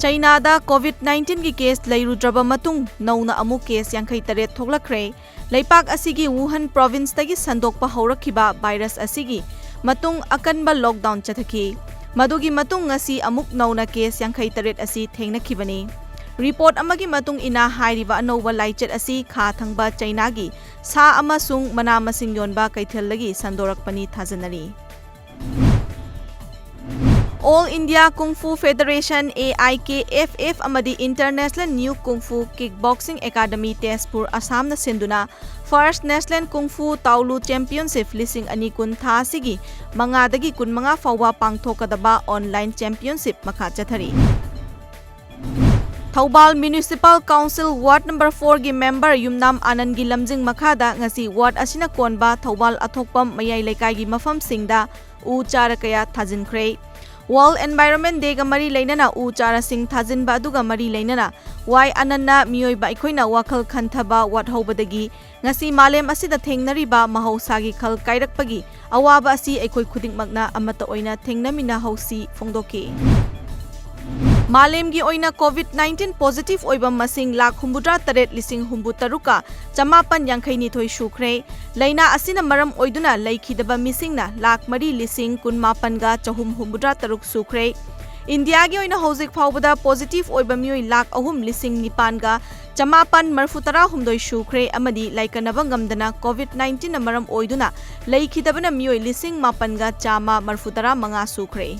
China COVID-19 की case लैरुद्रबा मतुंग नौना अमुक case 58 थोक्लखरे leipak asigi Wuhan province tagi sandokpa haurakhiba virus asigi matung akanba lockdown chathaki madugi matung ngasi amuk nauna case 58 asi thengnakhibani report amagi matung ina hairiba anoba laichet asi kha thangba China gi sa amasung mana masing yonba kaithel lagi sandorakpani thajanari All India Kung Fu Federation AIKFF amadi International New Kung Fu Kickboxing Academy Tezpur Assam na sinduna First National Kung Fu Taulu Championship lising ani kun tha sigi mangadagi kun manga fawa pangthokadaba online championship makha chathari Thoubal Municipal Council Ward number 4 gi member Yumnam Anand gi lamjing makhada ngasi ward asina konba Thoubal athokpam mayai lekai gi mafam singda u charakaya thajinkhre World Environment Day ga mari leinana u chara sing thajin ba duga mari leinana wai ananna miyoi ba ikhoina wakhal khanthaba wat hobadagi ngasi malem asida thengnari ba mahausa gi khal kairakpagi awaba asi aikhoi khudingmakna amata oina thengnamina hausi phongdoki Malem gi oina COVID-19 positive oiba masing lakh 63,000 chamapan yangkhaini thoi shukhre laina asina maram oiduna laikhidaba misingna lakh 4,18 ga chahum 63 sukre India gi oina hojik phawbada positive oiba mioi lakh 3,9 ga chamapan 63 sukre amadi laikanaba ngamdana COVID-19 na maram oiduna laikhidabana mioi 8,000 ga chama 35 sukre